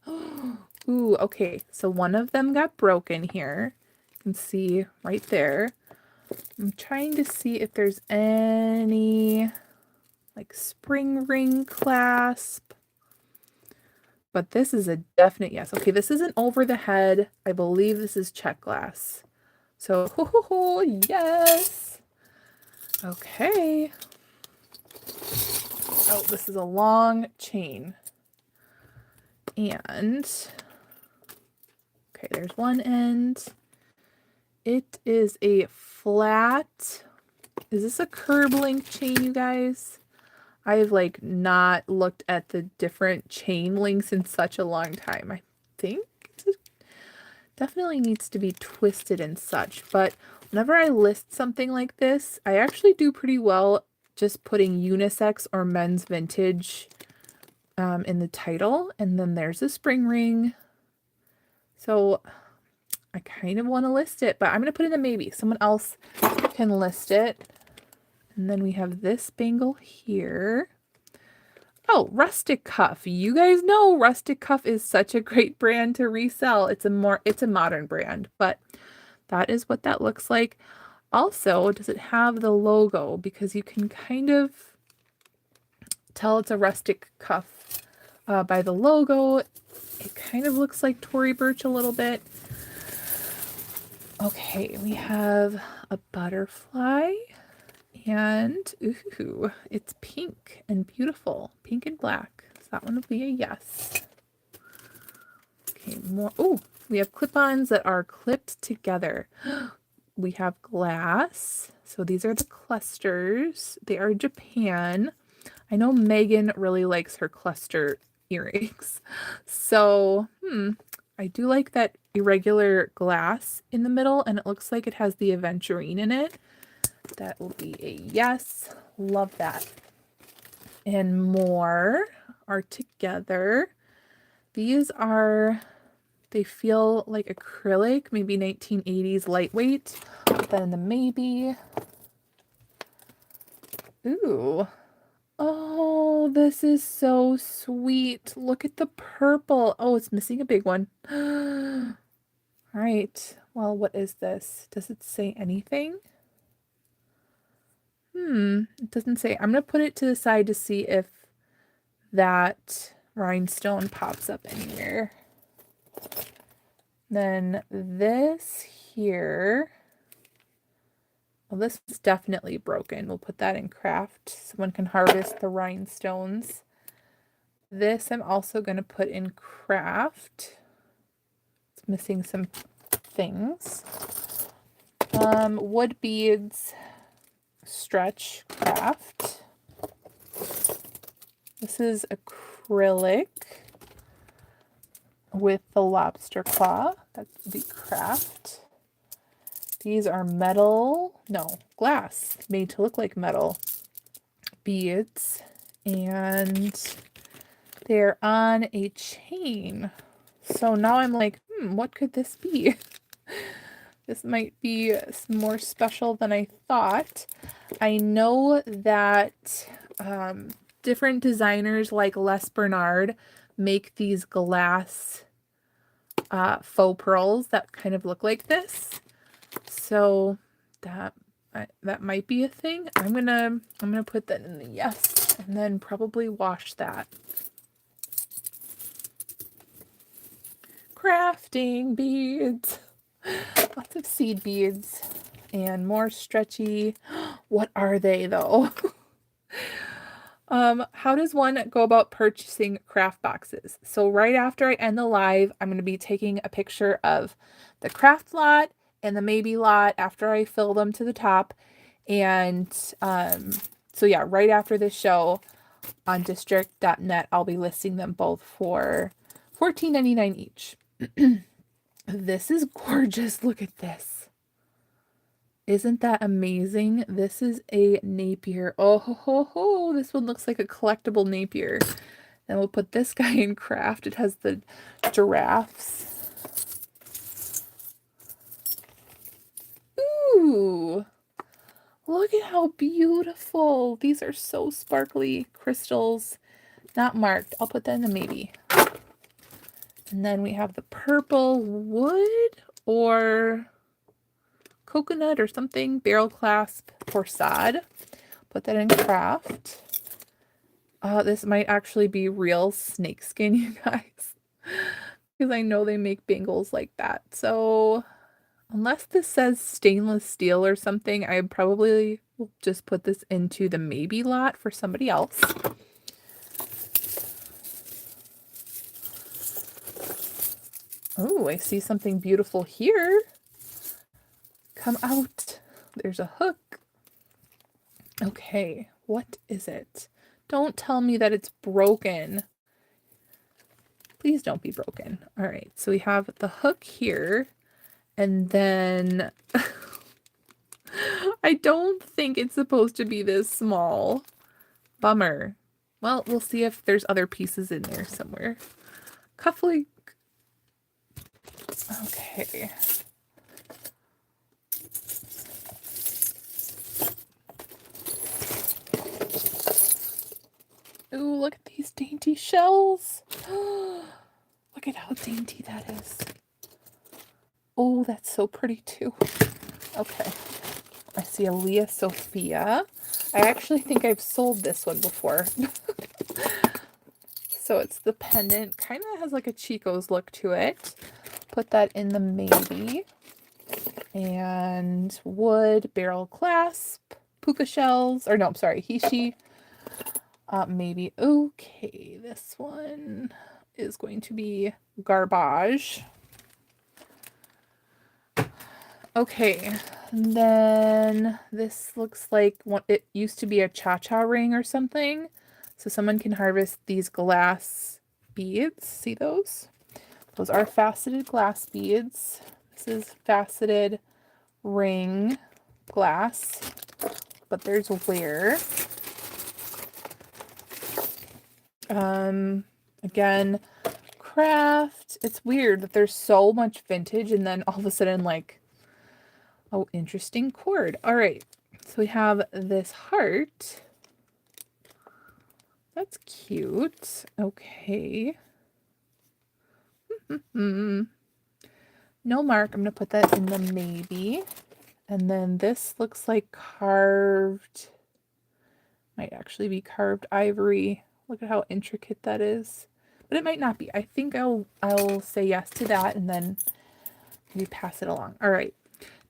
Ooh, okay. So one of them got broken here. You can see right there. I'm trying to see if there's any like spring ring clasp. But this is a definite yes. Okay, this isn't over the head. I believe this is check glass. So, yes. Okay. Oh, this is a long chain. And, okay, there's one end. It is a flat, is this a curb link chain, you guys? I've like not looked at the different chain links in such a long time. I think it definitely needs to be twisted and such, but whenever I list something like this, I actually do pretty well just putting unisex or men's vintage in the title. And then there's a spring ring. So I kind of want to list it, but I'm going to put in a maybe. Someone else can list it. And then we have this bangle here. Oh, Rustic Cuff. You guys know Rustic Cuff is such a great brand to resell. It's a modern brand, but that is what that looks like. Also, does it have the logo? Because you can kind of tell it's a rustic cuff by the logo. It kind of looks like Tory Burch a little bit. Okay, we have a butterfly, and ooh, it's pink and beautiful. Pink and black. So that one will be a yes. Okay, more. Oh, we have clip-ons that are clipped together. We have glass. So these are the clusters. They are Japan. I know Megan really likes her cluster earrings. So, I do like that irregular glass in the middle, and it looks like it has the aventurine in it. That will be a yes. Love that. And more are together. These are, they feel like acrylic, maybe 1980s lightweight. Then the maybe. Ooh. Oh, this is so sweet. Look at the purple. Oh, it's missing a big one. All right. Well, what is this? Does it say anything? It doesn't say. I'm going to put it to the side to see if that rhinestone pops up anywhere. Then this here. Well, this is definitely broken. We'll put that in craft. Someone can harvest the rhinestones. This I'm also going to put in craft. It's missing some things. Wood beads, stretch craft. This is acrylic with the lobster claw. That's the craft. These are metal, no, glass, made to look like metal beads, and they're on a chain. So now I'm like, what could this be? This might be more special than I thought. I know that different designers like Les Bernard make these glass faux pearls that kind of look like this. So that might be a thing. I'm gonna put that in the yes, and then probably wash that. Crafting beads. Lots of seed beads and more stretchy. What are they though? How does one go about purchasing craft boxes? So right after I end the live, I'm going to be taking a picture of the craft lot and the maybe lot after I fill them to the top. And so yeah, right after this show on district.net, I'll be listing them both for $14.99 each. This is gorgeous. Look at this. Isn't that amazing? This is a Napier. Oh, ho, ho, ho. This one looks like a collectible Napier. And we'll put this guy in craft. It has the giraffes. Ooh. Look at how beautiful. These are so sparkly crystals. Not marked. I'll put that in the maybe. And then we have the purple wood or coconut or something, barrel clasp corsade. Put that in craft. This might actually be real snakeskin, you guys, because I know they make bangles like that. So unless this says stainless steel or something, I probably will just put this into the maybe lot for somebody else. Oh, I see something beautiful here. Come out. There's a hook. Okay, what is it? Don't tell me that it's broken. Please don't be broken. All right, so we have the hook here, and then I don't think it's supposed to be this small. Bummer. Well, we'll see if there's other pieces in there somewhere. Cufflink. Okay. Ooh, look at these dainty shells. Look at how dainty that is. Oh, that's so pretty too. Okay. I see a Leah Sophia. I actually think I've sold this one before. So it's the pendant. Kind of has like a Chico's look to it. Put that in the maybe. And wood, barrel clasp, puka shells. Or no, I'm sorry, Hishi. Maybe. Okay, this one is going to be garbage. Okay, and then this looks like what it used to be a cha-cha ring or something. So someone can harvest these glass beads. See those? Those are faceted glass beads. This is faceted ring glass, but there's wear. Again, craft. It's weird that there's so much vintage and then all of a sudden like, oh, interesting cord. All right. So we have this heart. That's cute. Okay. No mark. I'm going to put that in the maybe. And then this looks like carved. Might actually be carved ivory. Look at how intricate that is. But it might not be. I think I'll say yes to that and then maybe pass it along. All right.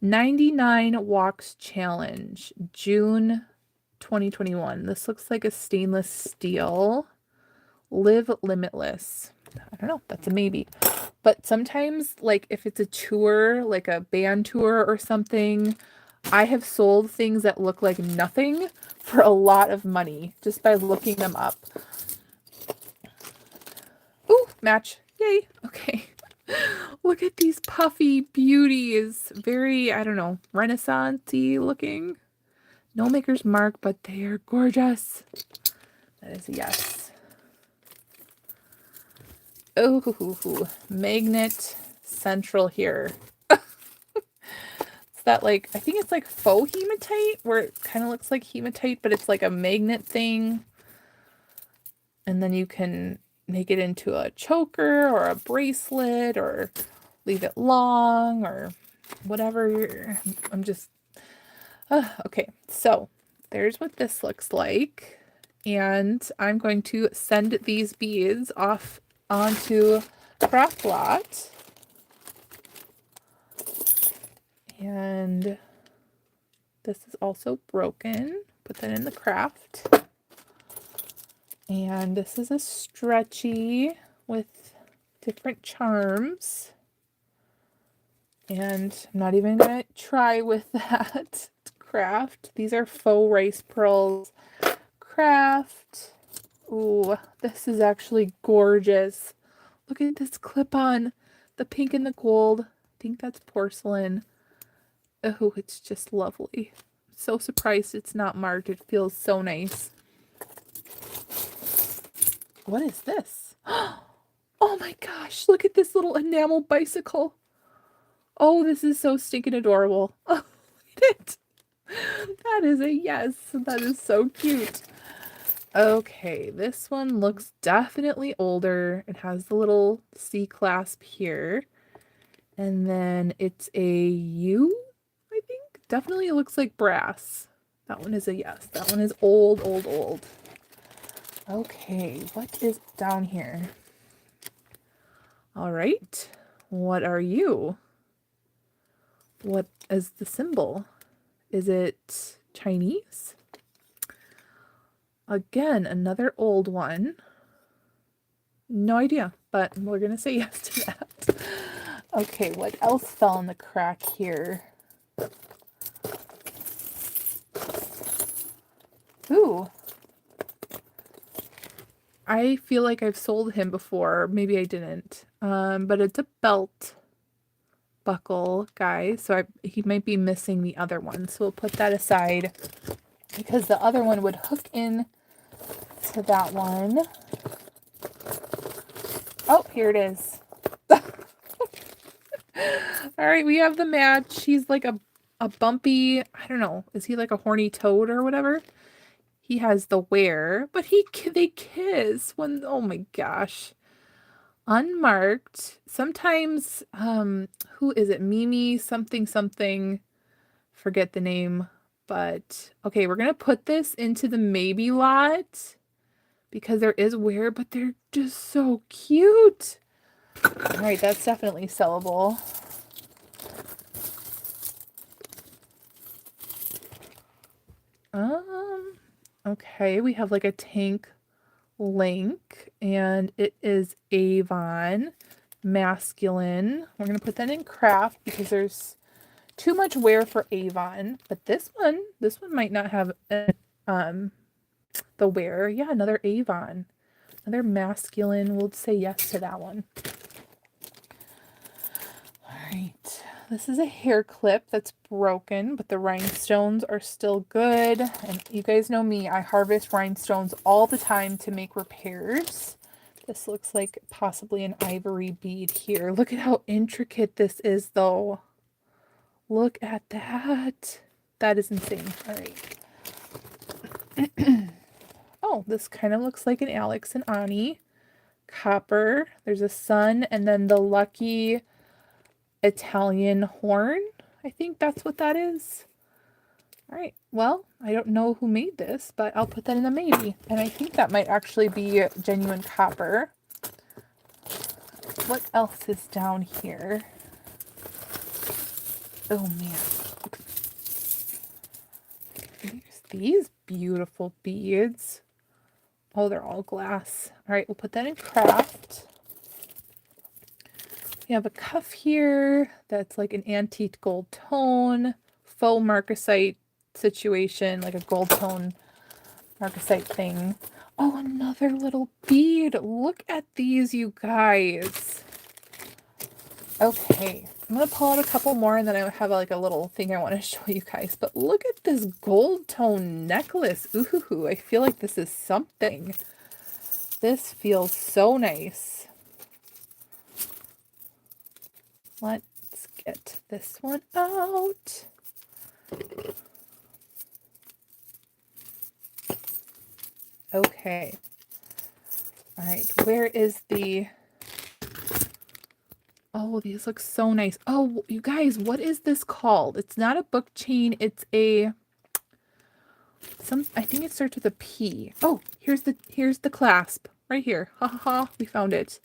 99 Walks Challenge, June 2021. This looks like a stainless steel. Live Limitless. I don't know. That's a maybe. But sometimes, like, if it's a tour, like a band tour or something, I have sold things that look like nothing for a lot of money just by looking them up. Ooh, match. Yay. Okay. Look at these puffy beauties. Very, I don't know, Renaissance-y looking. No maker's mark, but they are gorgeous. That is a yes. Oh, magnet central here. It's that like, I think it's like faux hematite, where it kind of looks like hematite, but it's like a magnet thing. And then you can make it into a choker or a bracelet or leave it long or whatever. I'm just, okay. So there's what this looks like. And I'm going to send these beads off onto Craft Lot. And this is also broken. Put that in the craft. And this is a stretchy with different charms. And I'm not even going to try with that craft. These are faux rice pearls craft. Ooh, this is actually gorgeous. Look at this clip-on. The pink and the gold. I think that's porcelain. Oh, it's just lovely. So surprised it's not marked. It feels so nice. What is this? Oh my gosh, look at this little enamel bicycle. Oh, this is so stinking adorable. Oh, look at it. That is a yes. That is so cute. Okay, this one looks definitely older. It has the little C clasp here. And then it's a U, I think. Definitely looks like brass. That one is a yes. That one is old, old, old. Okay, what is down here? All right. What are you? What is the symbol? Is it Chinese? Again, another old one. No idea, but we're going to say yes to that. Okay, what else fell in the crack here? Ooh. I feel like I've sold him before. Maybe I didn't. But it's a belt buckle guy, so he might be missing the other one. So we'll put that aside because the other one would hook in to that one. Oh, here it is. All right, we have the match. He's like a bumpy, I don't know, is he like a horny toad or whatever? He has the wear, but they kiss when, oh my gosh. unmarked. Sometimes, who is it? Mimi something something. Forget the name. But okay, we're gonna put this into the maybe lot because there is wear, but they're just so cute. All right, that's definitely sellable. Okay, we have like a tank link and it is Avon masculine. We're going to put that in craft because there's too much wear for Avon, but this one might not have the wear. Yeah, another Avon. Another masculine. We'll say yes to that one. All right. This is a hair clip that's broken, but the rhinestones are still good. And you guys know me, I harvest rhinestones all the time to make repairs. This looks like possibly an ivory bead here. Look at how intricate this is, though. Look at that. That is insane. All right. Oh, this kind of looks like an Alex and Ani. Copper. There's a sun, and then the lucky Italian horn. I think that's what that is. All right. Well, I don't know who made this, but I'll put that in a maybe. And I think that might actually be genuine copper. What else is down here? Oh, man. There's these beautiful beads. Oh, they're all glass. All right, we'll put that in craft. We have a cuff here that's like an antique gold tone, faux marcasite situation, like a gold tone marcasite thing. Oh, another little bead. Look at these, you guys. Okay, I'm going to pull out a couple more and then I have like a little thing I want to show you guys. But look at this gold tone necklace. Ooh, I feel like this is something. This feels so nice. Let's get this one out. Okay. All right, where is the... Oh, these look so nice. Oh, you guys, what is this called? It's not a book chain. It's a... I think it starts with a P. Oh, here's the clasp right here. Ha ha ha, we found it.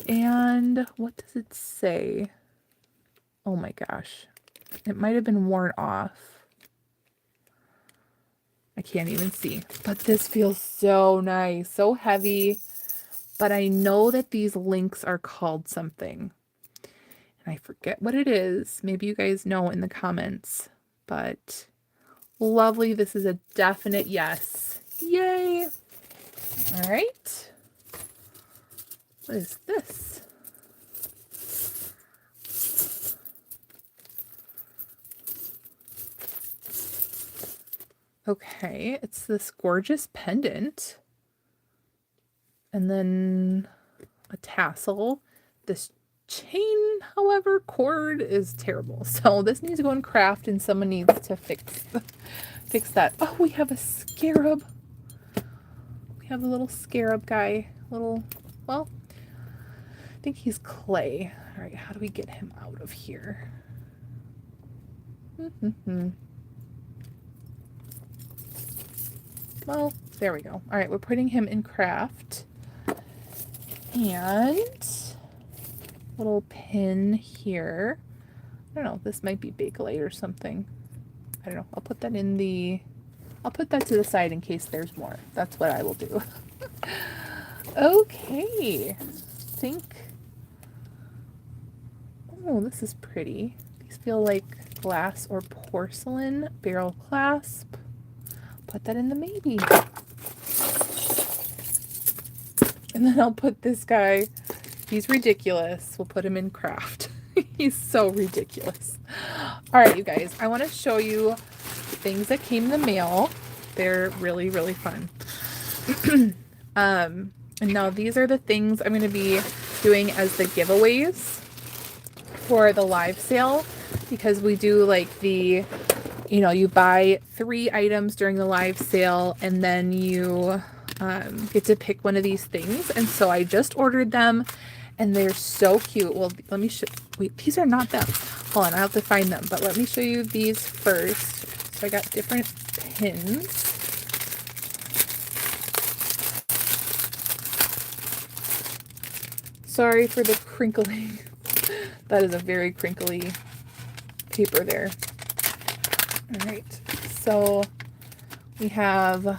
And what does it say? Oh my gosh. It might have been worn off. I can't even see. But this feels so nice, so heavy. But I know that these links are called something. And I forget what it is. Maybe you guys know in the comments. But lovely. This is a definite yes. Yay. All right. What is this? Okay, it's this gorgeous pendant. And then a tassel. This chain, however, cord is terrible. So this needs to go in craft and someone needs to fix that. Oh, we have a scarab. We have a little scarab guy. Well, I think he's clay. All right, how do we get him out of here? Well, there we go. All right, we're putting him in craft. And little pin here. I don't know, this might be Bakelite or something. I don't know. I'll put that to the side in case there's more. That's what I will do. Okay. Oh, this is pretty. These feel like glass or porcelain barrel clasp. Put that in the maybe. And then I'll put this guy, he's ridiculous. We'll put him in craft. He's so ridiculous. All right, you guys, I want to show you things that came in the mail. They're really, really fun. And now these are the things I'm going to be doing as the giveaways for the live sale, because we do like you buy 3 items during the live sale and then you get to pick one of these things. And so I just ordered them and they're so cute. Well, let me show, wait, these are not them. Hold on, I have to find them, but let me show you these first. So I got different pins. Sorry for the crinkling. That is a very crinkly paper there. All right, so we have,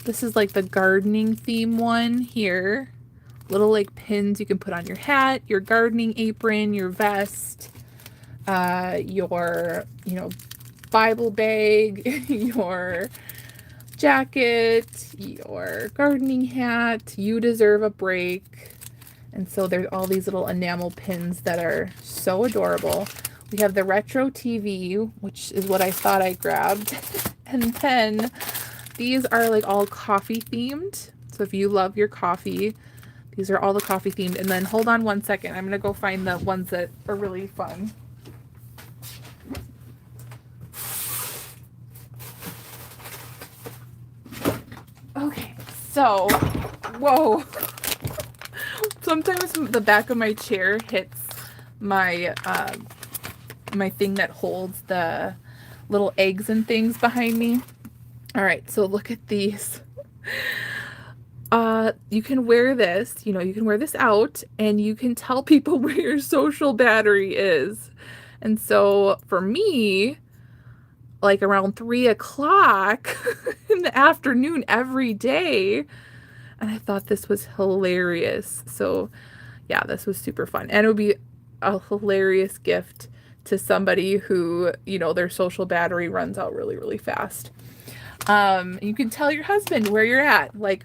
this is like the gardening theme one here. Little like pins you can put on your hat, your gardening apron, your vest, your, you know, Bible bag, your jacket, your gardening hat. You deserve a break. And so there's all these little enamel pins that are so adorable. We have the retro TV, which is what I thought I grabbed. And then these are like all coffee themed. So if you love your coffee, these are all the coffee themed. And then hold on one second. I'm going to go find the ones that are really fun. Okay, so, whoa. Sometimes the back of my chair hits my my thing that holds the little eggs and things behind me. All right, so look at these. You can wear this, you know, you can wear this out and you can tell people where your social battery is. And so for me, like around 3 o'clock in the afternoon every day, and I thought this was hilarious. So yeah, this was super fun. And it would be a hilarious gift to somebody who, you know, their social battery runs out really, really fast. You can tell your husband where you're at. Like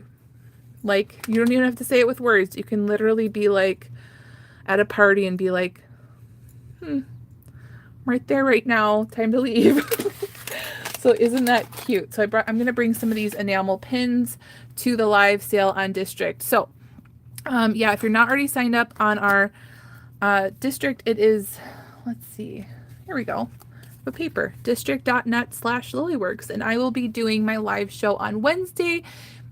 you don't even have to say it with words. You can literally be like at a party and be like, right there right now, time to leave. So isn't that cute? So I'm going to bring some of these enamel pins to the live sale on District. So yeah, if you're not already signed up on our District, it is, let's see, here we go, a paper, district.net/lilyworks, and I will be doing my live show on Wednesday,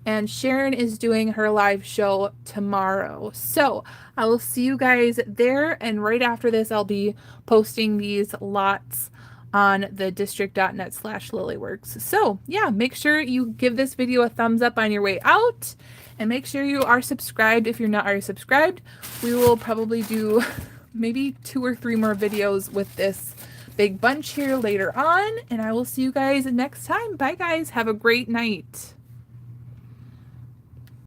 and Sharon is doing her live show tomorrow. So I will see you guys there, and right after this I'll be posting these lots on the district.net/lilyworks. So yeah, make sure you give this video a thumbs up on your way out, and make sure you are subscribed if you're not already subscribed. We will probably do maybe 2 or 3 more videos with this big bunch here later on, and I will see you guys next time. Bye guys, have a great night.